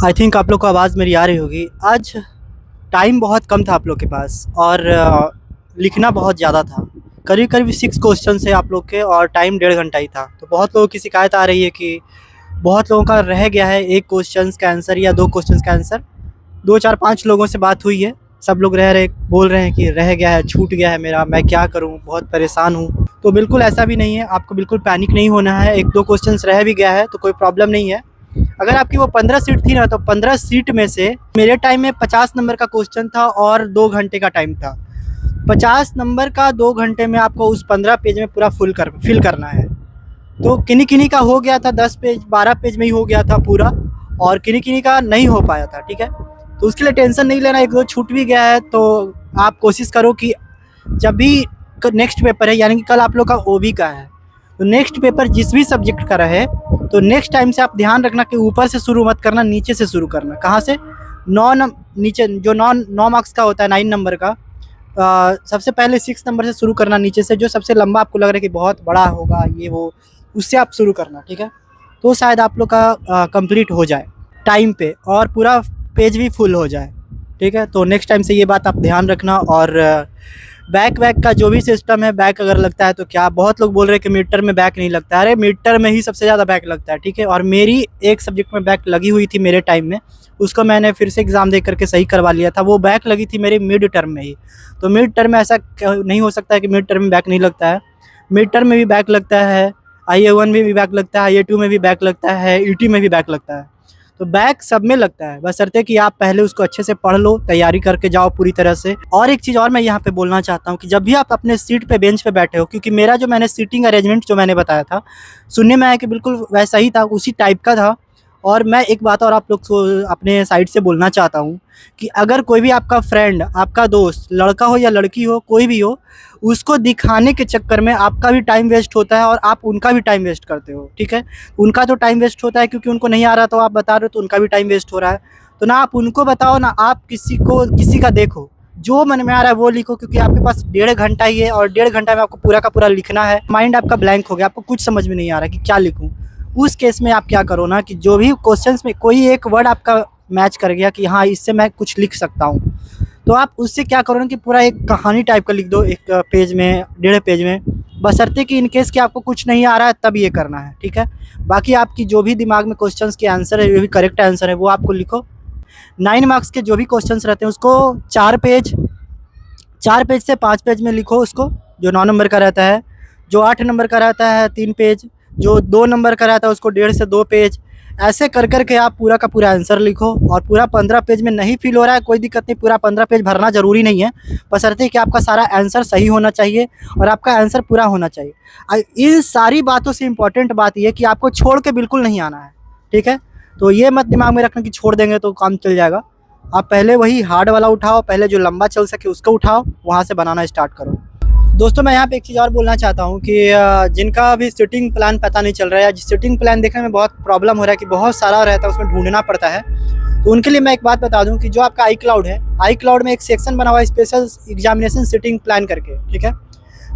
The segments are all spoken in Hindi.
आई थिंक आप लोग को आवाज़ मेरी आ रही होगी। आज टाइम बहुत कम था आप लोग के पास और लिखना बहुत ज़्यादा था। करीब-करीब 6 क्वेश्चन थे आप लोग के और टाइम 1.5 घंटा ही था। तो बहुत लोगों की शिकायत आ रही है कि बहुत लोगों का रह गया है 1 क्वेश्चन्स का आंसर या 2 क्वेश्चन्स का आंसर। 2, 4, 5 लोगों से बात हुई है। सब लोग बोल रहे हैं कि रह गया है, छूट गया है मेरा, मैं क्या करूँ? बहुत परेशान हूँ। तो बिल्कुल ऐसा भी नहीं है, आपको बिल्कुल पैनिक नहीं होना है। 1-2 क्वेश्चन्स रह भी गया है तो कोई प्रॉब्लम नहीं है। अगर आपकी वो 15 सीट थी ना, तो 15 सीट में से मेरे टाइम में 50 नंबर का क्वेश्चन था और 2 घंटे का टाइम था। 50 नंबर का 2 घंटे में आपको उस 15 पेज में पूरा फिल करना है। तो किन्हीं-किन्हीं का हो गया था 10 पेज, 12 पेज में ही हो गया था पूरा और किन्हीं-किन्हीं का नहीं हो पाया था, ठीक है? तो उसके लिए टेंशन नहीं लेना, 1-2 छूट भी गया है तो आप कोशिश करो कि जब भी नेक्स्ट पेपर है, यानी कि कल आप लोग का ओबी का है, तो नेक्स्ट पेपर जिस भी सब्जेक्ट का रहे, तो नेक्स्ट टाइम से आप ध्यान रखना कि ऊपर से शुरू मत करना, नीचे से शुरू करना। कहाँ से? 9 नीचे जो 9 मार्क्स का होता है, 9 नंबर का, सबसे पहले 6 नंबर से शुरू करना, नीचे से जो सबसे लंबा आपको लग रहा है कि बहुत बड़ा होगा ये वो, उससे आप शुरू करना, ठीक है? तो शायद आप लोग का कंप्लीट हो जाए टाइम पे और पूरा पेज भी फुल हो जाए, ठीक है? तो नेक्स्ट टाइम से ये बात आप ध्यान रखना। और बैक वैक का जो भी सिस्टम है, बैक अगर लगता है तो क्या, बहुत लोग बोल रहे हैं कि मिड टर्म में बैक नहीं लगता है। अरे मिड टर्म में ही सबसे ज़्यादा बैक लगता है, ठीक है? और मेरी एक सब्जेक्ट में बैक लगी हुई थी मेरे टाइम में, उसको मैंने फिर से एग्ज़ाम दे करके सही करवा लिया था। वो बैक लगी थी मेरी मिड टर्म में ही। तो मिड टर्म में ऐसा नहीं हो सकता है कि मिड टर्म में बैक नहीं लगता है। मिड टर्म में भी बैक लगता है, IA1 में भी बैक लगता है, IA2 में भी बैक लगता है, ET में भी बैक लगता है। तो बैक सब में लगता है, बशर्ते कि आप पहले उसको अच्छे से पढ़ लो, तैयारी करके जाओ पूरी तरह से। और एक चीज़ और मैं यहाँ पे बोलना चाहता हूँ कि जब भी आप अपने सीट पे, बेंच पे बैठे हो, क्योंकि मेरा जो मैंने सीटिंग अरेंजमेंट जो मैंने बताया था, सुनने में आया कि बिल्कुल वैसा ही था, उसी टाइप का था। और मैं एक बात और आप लोग को अपने साइड से बोलना चाहता हूँ कि अगर कोई भी आपका फ्रेंड, आपका दोस्त, लड़का हो या लड़की हो, कोई भी हो, उसको दिखाने के चक्कर में आपका भी टाइम वेस्ट होता है और आप उनका भी टाइम वेस्ट करते हो, ठीक है? उनका तो टाइम वेस्ट होता है क्योंकि उनको नहीं आ रहा, तो आप बता रहे हो तो उनका भी टाइम वेस्ट हो रहा है। तो ना आप उनको बताओ, ना आप किसी का देखो। जो मन में आ रहा है वो लिखो, क्योंकि आपके पास 1.5 घंटा ही है और 1.5 घंटा में आपको पूरा का पूरा लिखना है। माइंड आपका ब्लैंक हो गया, आपको कुछ समझ में नहीं आ रहा कि क्या लिखूँ। उस केस में आप क्या करो ना कि जो भी क्वेश्चंस में कोई एक वर्ड आपका मैच कर गया कि हाँ, इससे मैं कुछ लिख सकता हूँ, तो आप उससे क्या करो ना कि पूरा एक कहानी टाइप का लिख दो, एक पेज में, 1.5 पेज में। बशर्ते कि इन केस कि आपको कुछ नहीं आ रहा है तब ये करना है, ठीक है? बाकी आपकी जो भी दिमाग में क्वेश्चंस के आंसर है, जो भी करेक्ट आंसर है, वो आपको लिखो। 9 मार्क्स के जो भी क्वेश्चंस रहते हैं उसको 4 पेज से 5 पेज में लिखो उसको, जो 9 नंबर का रहता है। जो 8 नंबर का रहता है 3 पेज, जो 2 नंबर का रहता है उसको 1.5 से 2 पेज। ऐसे कर के आप पूरा का पूरा आंसर लिखो। और पूरा 15 पेज में नहीं फिल हो रहा है, कोई दिक्कत नहीं, पूरा 15 पेज भरना ज़रूरी नहीं है, बशर्ते कि आपका सारा आंसर सही होना चाहिए और आपका आंसर पूरा होना चाहिए। इन सारी बातों से इम्पोर्टेंट बात ये है कि आपको छोड़ के बिल्कुल नहीं आना है, ठीक है? तो ये मत दिमाग में रखना कि छोड़ देंगे तो काम चल जाएगा। आप पहले वही हार्ड वाला उठाओ, पहले जो लंबा चल सके उसको उठाओ, वहाँ से बनाना स्टार्ट करो। दोस्तों, मैं यहाँ पे एक चीज़ और बोलना चाहता हूँ कि जिनका अभी सीटिंग प्लान पता नहीं चल रहा है, या सीटिंग प्लान देखने में बहुत प्रॉब्लम हो रहा है कि बहुत सारा रहता है, उसमें ढूंढना पड़ता है, तो उनके लिए मैं एक बात बता दूँ कि जो आपका iCloud है, iCloud में एक सेक्शन बना हुआ है स्पेशल एग्जामिनेशन सीटिंग प्लान करके, ठीक है?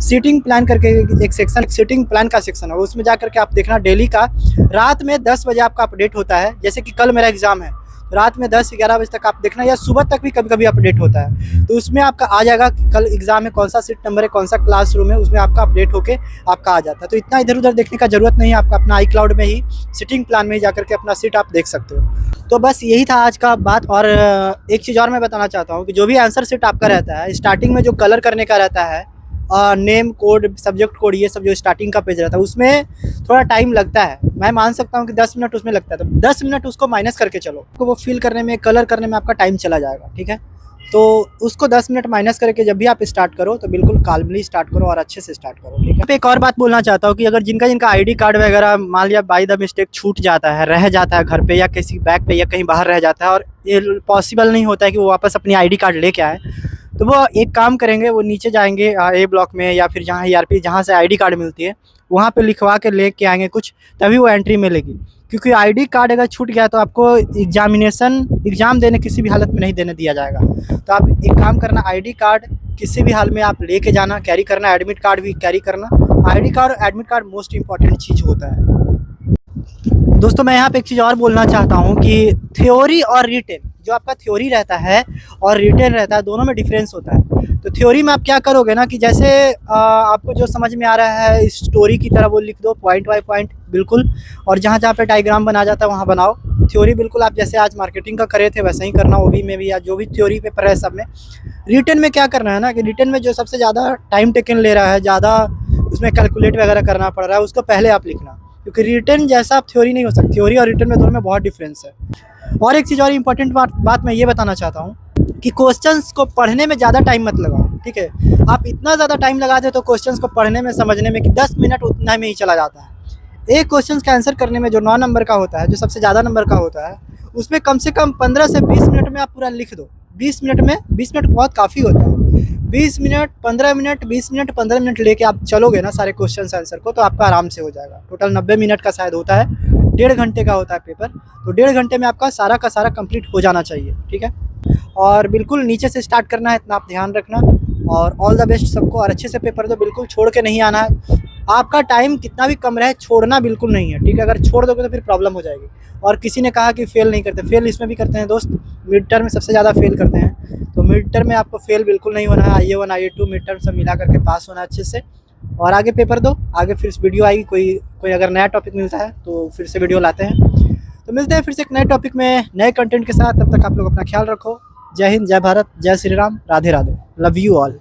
सीटिंग प्लान करके एक सेक्शन, सीटिंग प्लान का सेक्शन है, उसमें जा करके आप देखना डेली का रात में 10 बजे आपका अपडेट होता है। जैसे कि कल मेरा एग्ज़ाम है, रात में 10-11 बजे तक आप देखना, या सुबह तक भी कभी-कभी अपडेट होता है। तो उसमें आपका आ जाएगा कि कल एग्ज़ाम में कौन सा सीट नंबर है, कौन सा क्लासरूम है, उसमें आपका अपडेट होके आपका आ जाता है। तो इतना इधर-उधर देखने का ज़रूरत नहीं है, आपका अपना iCloud में ही सीटिंग प्लान में ही जा करके अपना सीट आप देख सकते हो। तो बस यही था आज का बात। और एक चीज़ और मैं बताना चाहता हूँ कि जो भी आंसर सीट आपका रहता है, स्टार्टिंग में जो कलर करने का रहता है, नेम कोड, सब्जेक्ट कोड, ये सब जो स्टार्टिंग का पेज रहता है, उसमें थोड़ा टाइम लगता है। मैं मान सकता हूँ कि 10 मिनट उसमें लगता है, तो 10 मिनट उसको माइनस करके चलो, तो वो फिल करने में, कलर करने में आपका टाइम चला जाएगा, ठीक है? तो उसको 10 मिनट माइनस करके जब भी आप स्टार्ट करो तो बिल्कुल काल्मली स्टार्ट करो और अच्छे से स्टार्ट करो, ठीक है? पे एक और बात बोलना चाहता हूँ कि अगर जिनका ID कार्ड वगैरह मान लिया बाय द मिस्टेक छूट जाता है, रह जाता है घर पे या किसी बैग पे या कहीं बाहर रह जाता है, और ये पॉसिबल नहीं होता है कि वो वापस अपनी ID कार्ड लेके आए, तो वो एक काम करेंगे, वो नीचे जाएंगे A ब्लॉक में या फिर जहाँ ERP, जहाँ से ID कार्ड मिलती है, वहाँ पे लिखवा के लेके आएंगे कुछ, तभी वो एंट्री मिलेगी। क्योंकि ID कार्ड अगर छूट गया तो आपको एग्ज़ाम देने किसी भी हालत में नहीं देने दिया जाएगा। तो आप एक काम करना, ID कार्ड किसी भी हाल में आप लेके जाना, कैरी करना, एडमिट कार्ड भी कैरी करना। ID कार्ड और एडमिट कार्ड मोस्ट इम्पॉर्टेंट चीज़ होता है। दोस्तों मैं यहाँ पे एक चीज़ और बोलना चाहता हूँ कि थ्योरी और रिटेन, जो आपका थ्योरी रहता है और रिटेन रहता है, दोनों में डिफरेंस होता है। तो थ्योरी में आप क्या करोगे ना कि जैसे आपको जो समझ में आ रहा है स्टोरी की तरह वो लिख दो पॉइंट बाय पॉइंट बिल्कुल, और जहाँ जहाँ पे डायग्राम बना जाता है वहाँ बनाओ। थ्योरी बिल्कुल आप जैसे आज मार्केटिंग का करे थे वैसे ही करना ओबी में भी, या जो भी थ्योरी पेपर है सब में। रिटेन में क्या करना है ना कि रिटेन में जो सबसे ज़्यादा टाइम टेकन ले रहा है, ज़्यादा उसमें कैलकुलेट वगैरह करना पड़ रहा है, उसको पहले आप लिखना, क्योंकि रिटन जैसा आप थ्योरी नहीं हो सकती। थ्योरी और रिटन में दोनों में बहुत डिफरेंस है। और एक चीज़ और इम्पोर्टेंट बात मैं ये बताना चाहता हूँ कि क्वेश्चंस को पढ़ने में ज़्यादा टाइम मत लगाओ, ठीक है। आप इतना ज़्यादा टाइम लगाते हो तो क्वेश्चंस को पढ़ने में समझने में कि 10 मिनट उतना में ही चला जाता है। एक क्वेश्चन का आंसर करने में जो 9 नंबर का होता है, जो सबसे ज़्यादा नंबर का होता है, उसमें कम से कम 15 से 20 मिनट में आप पूरा लिख दो। 20 मिनट में, 20 मिनट बहुत काफ़ी होता है। 20 मिनट, 15 मिनट, 20 मिनट, 15 मिनट लेके आप चलोगे ना सारे क्वेश्चन आंसर को, तो आपका आराम से हो जाएगा। टोटल 90 मिनट का शायद होता है, 1.5 घंटे का होता है पेपर, तो 1.5 घंटे में आपका सारा का सारा कंप्लीट हो जाना चाहिए, ठीक है। और बिल्कुल नीचे से स्टार्ट करना है, इतना आप ध्यान रखना। और ऑल द बेस्ट सबको, और अच्छे से पेपर दो, बिल्कुल छोड़ के नहीं आना है। आपका टाइम कितना भी कम रहे, छोड़ना बिल्कुल नहीं है, ठीक है। अगर छोड़ दोगे तो फिर प्रॉब्लम हो जाएगी। और किसी ने कहा कि फेल नहीं करते, फेल इसमें भी करते हैं दोस्त, मिड टर्म में सबसे ज़्यादा फेल करते हैं। तो मिड टर्म में आपको फेल बिल्कुल नहीं होना है। IA1 IA2 मिड टर्म सब मिला करके पास होना है अच्छे से, और आगे पेपर दो। आगे फिर वीडियो आएगी, कोई अगर नया टॉपिक मिलता है तो फिर से वीडियो लाते हैं। तो मिलते हैं फिर से एक नए टॉपिक में नए कंटेंट के साथ। तब तक आप लोग अपना ख्याल रखो। जय हिंद, जय भारत, जय Shri Ram, Radhe Radhe, love you all.